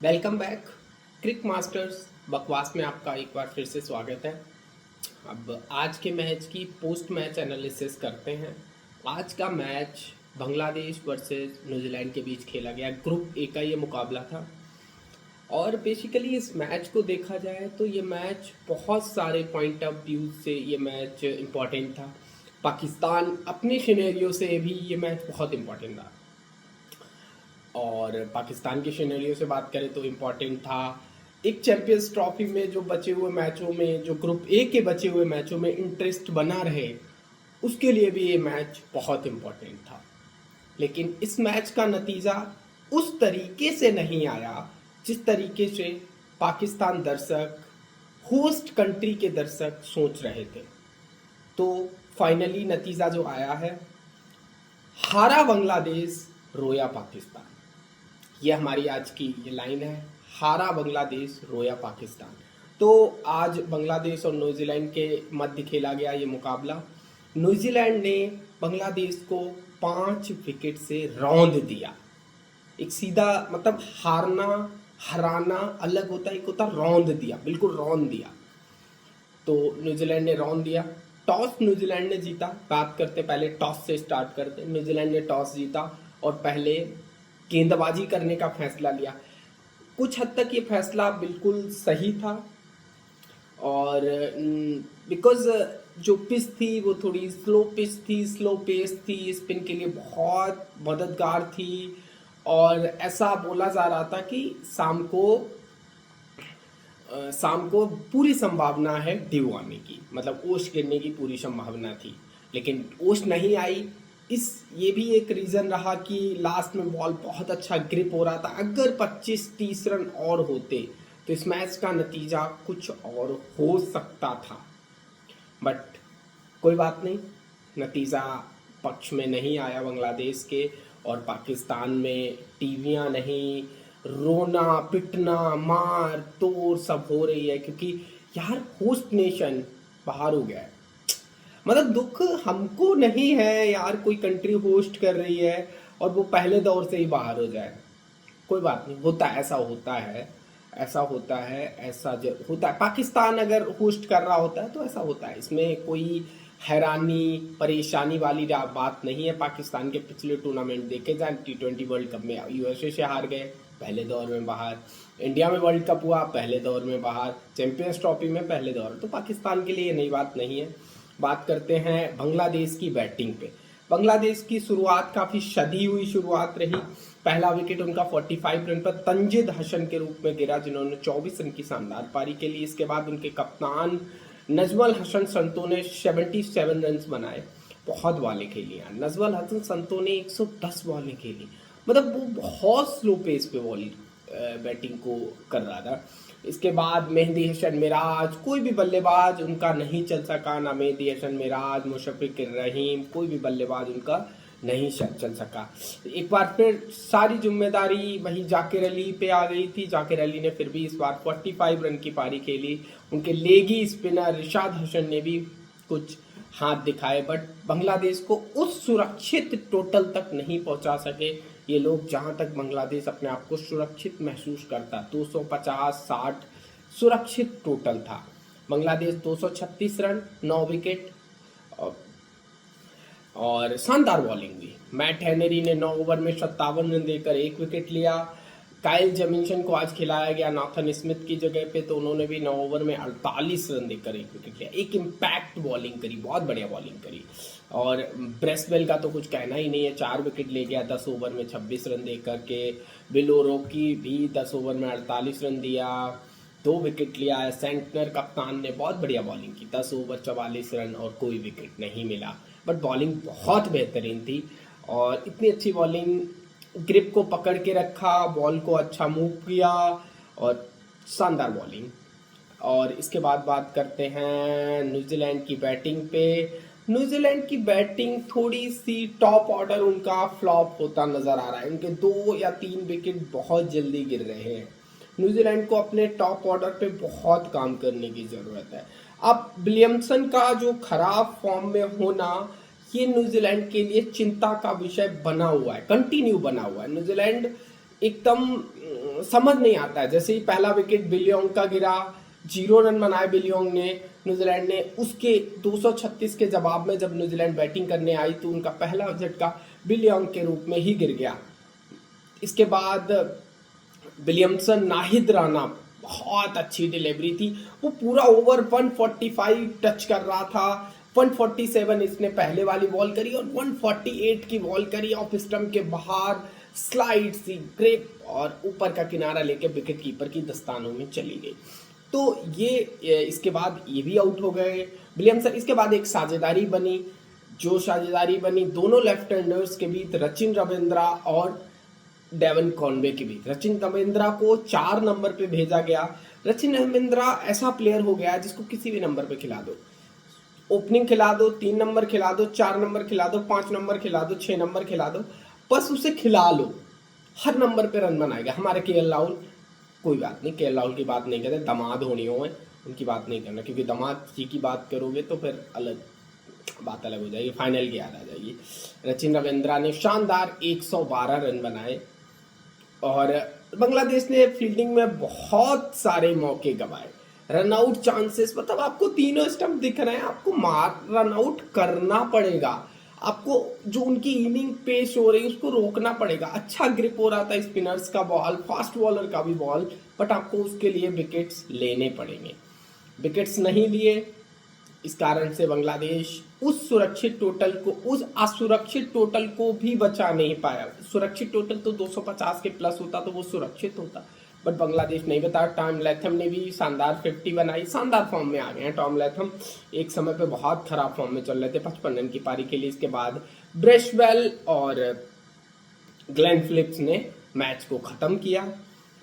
Welcome back. क्रिक masters बकवास में आपका एक बार फिर से स्वागत है। अब आज के मैच की पोस्ट मैच एनालिसिस करते हैं। आज का मैच बांग्लादेश वर्सेस न्यूजीलैंड के बीच खेला गया ग्रुप ए का ये मुकाबला था। और बेसिकली इस मैच को देखा जाए तो ये मैच बहुत सारे पॉइंट ऑफ व्यू से ये मैच इम्पॉर्टेंट था। पाकिस्तान अपने सिनेरियो से भी ये मैच बहुत इम्पॉर्टेंट था। और पाकिस्तान के सिनेरियो से बात करें तो इम्पोर्टेंट था। एक चैंपियंस ट्रॉफी में जो बचे हुए मैचों में, जो ग्रुप ए के बचे हुए मैचों में इंटरेस्ट बना रहे, उसके लिए भी ये मैच बहुत इम्पोर्टेंट था। लेकिन इस मैच का नतीजा उस तरीके से नहीं आया जिस तरीके से पाकिस्तान दर्शक, होस्ट कंट्री के दर्शक सोच रहे थे। तो फाइनली नतीजा जो आया है, हारा बांग्लादेश, रोया पाकिस्तान। ये हमारी आज की ये लाइन है, हारा बांग्लादेश, रोया पाकिस्तान। तो आज बांग्लादेश और न्यूजीलैंड के मध्य खेला गया ये मुकाबला। न्यूजीलैंड ने बांग्लादेश को 5 विकेट से रौंद दिया। एक सीधा मतलब हारना हराना अलग होता है, एक होता रौंद दिया, बिल्कुल रौंद दिया। तो न्यूजीलैंड ने रौंद दिया। टॉस न्यूजीलैंड ने जीता। बात करते पहले टॉस से स्टार्ट करते। न्यूजीलैंड ने टॉस जीता और पहले गेंदबाजी करने का फैसला लिया। कुछ हद तक ये फैसला बिल्कुल सही था। और बिकॉज जो पिच थी वो थोड़ी स्लो पिच थी, स्लो पेस थी, स्पिन के लिए बहुत मददगार थी। और ऐसा बोला जा रहा था कि शाम को पूरी संभावना है ड्यू आने की, मतलब ओश गिरने की पूरी संभावना थी। लेकिन ओश नहीं आई। ये भी एक रीज़न रहा कि लास्ट में बॉल बहुत अच्छा ग्रिप हो रहा था। अगर 25-30 रन और होते तो इस मैच का नतीजा कुछ और हो सकता था। बट कोई बात नहीं, नतीजा पक्ष में नहीं आया बांग्लादेश के। और पाकिस्तान में टीवियां नहीं, रोना पिटना मार तोड़ सब हो रही है, क्योंकि यार होस्ट नेशन बाहर हो गया है। मतलब दुख हमको नहीं है यार, कोई कंट्री होस्ट कर रही है और वो पहले दौर से ही बाहर हो जाए। कोई बात नहीं, होता है, ऐसा होता है, ऐसा होता है, होता है। पाकिस्तान अगर होस्ट कर रहा होता है तो ऐसा होता है। इसमें कोई हैरानी परेशानी वाली बात नहीं है। पाकिस्तान के पिछले टूर्नामेंट देखे जाए, T20 वर्ल्ड कप में यूएसए से हार गए, पहले दौर में बाहर। इंडिया में वर्ल्ड कप हुआ, पहले दौर में बाहर। चैंपियंस ट्रॉफी में पहले दौर। तो पाकिस्तान के लिए ये नई बात नहीं है। बात करते हैं बांग्लादेश की बैटिंग पे। बांग्लादेश की शुरुआत काफी सधी हुई शुरुआत रही। पहला विकेट उनका 45 रन पर तंजिद हसन के रूप में गिरा, जिन्होंने 24 रन की शानदार पारी के लिए। इसके बाद उनके कप्तान नजमल हसन संतो ने 77 रन बनाए। बहुत बॉलें खेली हैं नजमल हसन संतो ने, 110 बॉलें खेली। मतलब वो बहुत स्लो पेस पे बैटिंग को कर रहा था। इसके बाद मेहदी हसन मिराज, कोई भी बल्लेबाज उनका नहीं चल सका। ना मेहदी हसन मिराज, मुशफिक रहीम, कोई भी बल्लेबाज उनका नहीं चल सका। एक बार फिर सारी जिम्मेदारी वही जाकिर अली पे आ गई थी। जाकिर अली ने फिर भी इस बार 45 रन की पारी खेली। उनके लेगी स्पिनर रिशाद हसन ने भी कुछ हाथ दिखाए, बट बांग्लादेश को उस सुरक्षित टोटल तक नहीं पहुंचा सके ये लोग, जहां तक बांग्लादेश अपने आप को सुरक्षित महसूस करता। 250-60 सुरक्षित टोटल था। बांग्लादेश 236 रन, 9 विकेट और शानदार बॉलिंग हुई। मैट हेनरी ने 9 ओवर में 57 रन देकर 1 विकेट लिया। काइल जेमिसन को आज खिलाया गया नाथन स्मिथ की जगह पे, तो उन्होंने भी 9 ओवर में 48 रन देकर 1 विकेट लिया। एक इम्पैक्ट बॉलिंग करी, बहुत बढ़िया बॉलिंग करी। और ब्रेसवेल का तो कुछ कहना ही नहीं है, 4 विकेट ले गया 10 ओवर में 26 रन देकर के। विल ओरोकी भी 10 ओवर में 48 रन दिया, 2 विकेट लिया। सेंटनर कप्तान ने बहुत बढ़िया बॉलिंग की, 10 ओवर 44 रन और कोई विकेट नहीं मिला। बट बॉलिंग बहुत बेहतरीन थी। और इतनी अच्छी बॉलिंग, ग्रिप को पकड़ के रखा, बॉल को अच्छा मूव किया और शानदार बॉलिंग। और इसके बाद बात करते हैं न्यूजीलैंड की बैटिंग पे। न्यूजीलैंड की बैटिंग थोड़ी सी टॉप ऑर्डर उनका फ्लॉप होता नजर आ रहा है। उनके 2 या 3 विकेट बहुत जल्दी गिर रहे हैं। न्यूजीलैंड को अपने टॉप ऑर्डर पे बहुत काम करने की जरूरत है। अब विलियमसन का जो खराब फॉर्म में होना, ये न्यूजीलैंड के लिए चिंता का विषय बना हुआ है, कंटिन्यू बना हुआ है। न्यूजीलैंड एकदम समझ नहीं आता है। जैसे ही पहला विकेट बिलियंग का गिरा, 0 रन बनाए बिलियंग ने, न्यूजीलैंड ने, उसके 236 के जवाब में जब न्यूजीलैंड बैटिंग करने आई तो उनका पहला झटका बिलियंग के रूप में ही गिर गया। इसके बाद विलियमसन, नाहिद राणा, बहुत अच्छी डिलीवरी थी, वो पूरा ओवर 145 टच कर रहा था। 147 इसने पहले वाली बॉल करी और 148 की बॉल करी ऑफ स्टंप के बाहर, स्लाइड सी ग्रिप और ऊपर का किनारा लेके विकेट कीपर की दस्तानों में चली गई। तो ये इसके बाद ये भी आउट हो गए विलियमसन। इसके बाद एक साझेदारी बनी, जो साझेदारी बनी दोनों लेफ्ट हैंडर्स के बीच, रचिन रविंद्रा और डेवन कॉनवे के बीच। रचिन रविंद्रा को 4 नंबर पे भेजा गया। रचिन रविंद्रा ऐसा प्लेयर हो गया जिसको किसी भी नंबर पे खिला दो, ओपनिंग खिला दो, 3 नंबर खिला दो, 4 नंबर खिला दो, 5 नंबर खिला दो, 6 नंबर खिला दो, बस उसे खिला लो, हर नंबर पे रन बनाएगा। हमारे केएल राहुल, कोई बात नहीं, केएल राहुल की बात नहीं करते, दामाद होनी हो उनकी बात नहीं करना, क्योंकि दामाद जी की बात करोगे तो फिर बात अलग हो जाएगी, फाइनल की याद आ जाएगी। रचिन रविंद्रा ने शानदार 112 रन बनाए और बांग्लादेश ने फील्डिंग में बहुत सारे मौके गंवाए, रन आउट चांसेस, मतलब आपको तीनों स्टंप दिख रहे हैं, आपको रन आउट करना पड़ेगा, आपको जो उनकी इनिंग पेश हो रही है उसको रोकना पड़ेगा। अच्छा ग्रिप हो रहा था स्पिनर्स का बॉल, फास्ट बॉलर का भी बॉल, बट आपको उसके लिए विकेट्स लेने पड़ेंगे। विकेट्स नहीं लिए, इस कारण से बांग्लादेश उस सुरक्षित टोटल को, उस असुरक्षित टोटल को भी बचा नहीं पाया। सुरक्षित टोटल तो 250 के प्लस होता तो वो सुरक्षित होता, बट बांग्लादेश नहीं बताया। टॉम लैथम ने भी शानदार 50 बनाई, शानदार फॉर्म में आ गए हैं टॉम लैथम, एक समय पे बहुत खराब फॉर्म में चल रहे थे 55 रन की पारी के लिए। इसके बाद ब्रेशवेल और ग्लेन फिलिप्स ने मैच को खत्म किया,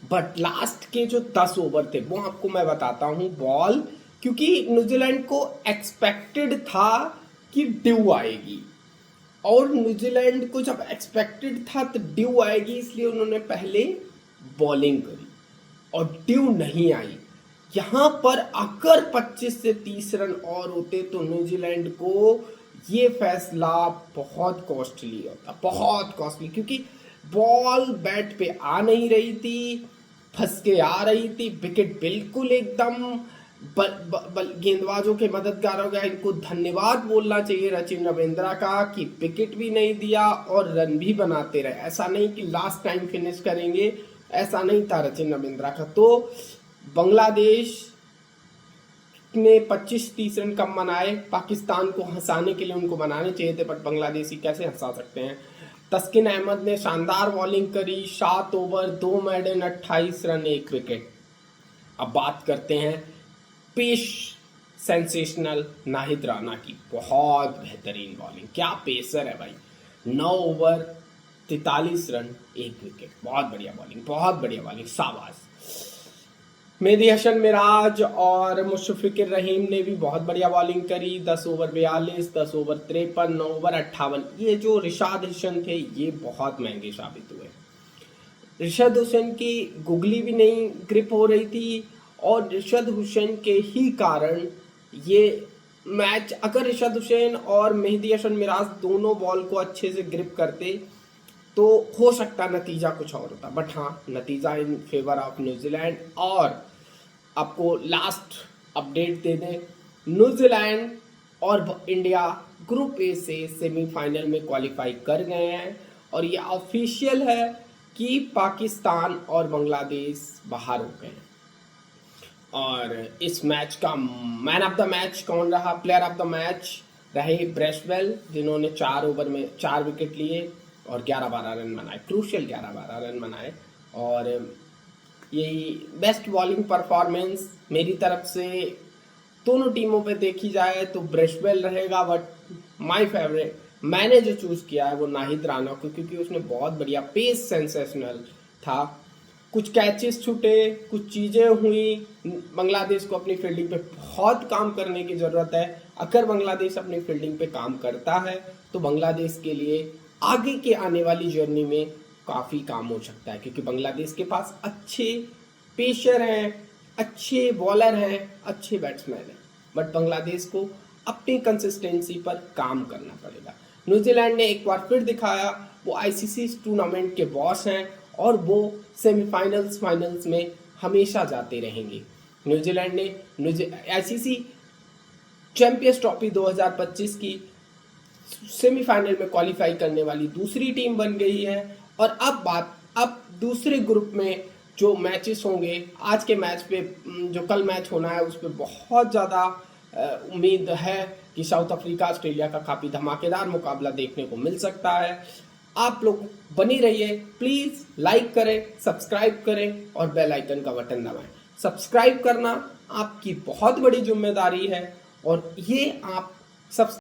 बट लास्ट के जो 10 ओवर थे वो आपको मैं बताता हूँ बॉल, क्योंकि न्यूजीलैंड को एक्सपेक्टेड था कि ड्यू आएगी, और न्यूजीलैंड को जब एक्सपेक्टेड था तो ड्यू आएगी, इसलिए उन्होंने पहले बॉलिंग करी और ड्यू नहीं आई। यहां पर अगर 25 से 30 रन और होते तो न्यूजीलैंड को ये फैसला बहुत कॉस्टली होता, बहुत कॉस्टली, क्योंकि बॉल बैट पे आ नहीं रही थी, फंस के आ रही थी, विकेट बिल्कुल एकदम गेंदबाजों के मददगार हो गया। इनको धन्यवाद बोलना चाहिए रचिन रविंद्रा का कि विकेट भी नहीं दिया और रन भी बनाते रहे, ऐसा नहीं कि लास्ट टाइम फिनिश करेंगे, ऐसा नहीं था रचिन रविंद्रा का। तो बांग्लादेश ने 25-30 रन कम बनाए, पाकिस्तान को हंसाने के लिए उनको बनाने चाहिए थे, बट बांग्लादेशी कैसे हंसा सकते हैं। तस्किन अहमद ने शानदार बॉलिंग करी, 7 ओवर 2 मेडन 28 रन 1 विकेट। अब बात करते हैं पेश सेंसेशनल नाहिद राणा की, बहुत बेहतरीन बॉलिंग, क्या पेसर है भाई, 9 ओवर 43 रन 1 विकेट, बहुत बढ़िया बॉलिंग, बहुत बढ़िया बॉलिंग, शाबाश। मेहदी हसन मिराज और मुशफिकुर रहीम ने भी बहुत बढ़िया बॉलिंग करी, 10 ओवर 42, 10 ओवर 53, 9 ओवर 58। ये जो रिशाद हुसैन थे ये बहुत महंगे साबित हुए। रिशाद हुसैन की गुगली भी नहीं ग्रिप हो रही थी, और रिशाद हुसैन के ही कारण ये मैच, अगर रिशाद हुसैन और मेहदी हसन मिराज दोनों बॉल को अच्छे से ग्रिप करते तो हो सकता नतीजा कुछ और होता, बट हाँ, नतीजा इन फेवर ऑफ न्यूजीलैंड। और आपको लास्ट अपडेट दे दें, न्यूजीलैंड और इंडिया ग्रुप ए से सेमीफाइनल में क्वालिफाई कर गए हैं, और ये ऑफिशियल है कि पाकिस्तान और बांग्लादेश बाहर हो गए हैं। और इस मैच का मैन ऑफ द मैच कौन रहा, प्लेयर ऑफ द मैच रहे ब्रेशवेल, जिन्होंने 4 ओवर में 4 विकेट लिए और 11-12 रन बनाए, क्रूशियल 11-12 रन बनाए। और यही बेस्ट बॉलिंग परफॉर्मेंस मेरी तरफ से दोनों टीमों पे देखी जाए तो ब्रेशवेल रहेगा, बट माय फेवरेट मैंने जो चूज किया है वो नाहिद राणा को, क्योंकि उसने बहुत बढ़िया, पेस सेंसेशनल था, कुछ कैचेस छूटे, कुछ चीज़ें हुई। बांग्लादेश को अपनी फील्डिंग पे बहुत काम करने की ज़रूरत है। अगर बांग्लादेश अपनी फील्डिंग पे काम करता है तो बांग्लादेश के लिए आगे के आने वाली जर्नी में काफ़ी काम हो सकता है, क्योंकि बांग्लादेश के पास अच्छे पेसर हैं, अच्छे बॉलर हैं, अच्छे बैट्समैन हैं, बट बांग्लादेश को अपनी कंसिस्टेंसी पर काम करना पड़ेगा। न्यूजीलैंड ने एक बार फिर दिखाया वो आईसीसी टूर्नामेंट के बॉस हैं, और वो सेमीफाइनल्स फाइनल्स में हमेशा जाते रहेंगे। न्यूजीलैंड ने आईसीसी चैंपियंस ट्रॉफी 2025 की सेमीफाइनल में क्वालिफाई करने वाली दूसरी टीम बन गई है। और अब दूसरे ग्रुप में जो मैचेस होंगे, आज के मैच पे जो कल मैच होना है उस पर बहुत ज़्यादा उम्मीद है कि साउथ अफ्रीका ऑस्ट्रेलिया का काफ़ी धमाकेदार मुकाबला देखने को मिल सकता है। आप लोग बनी रहिए, प्लीज़ लाइक करें, सब्सक्राइब करें और बेल आइकन का बटन दबाएं। सब्सक्राइब करना आपकी बहुत बड़ी जिम्मेदारी है और ये आप सब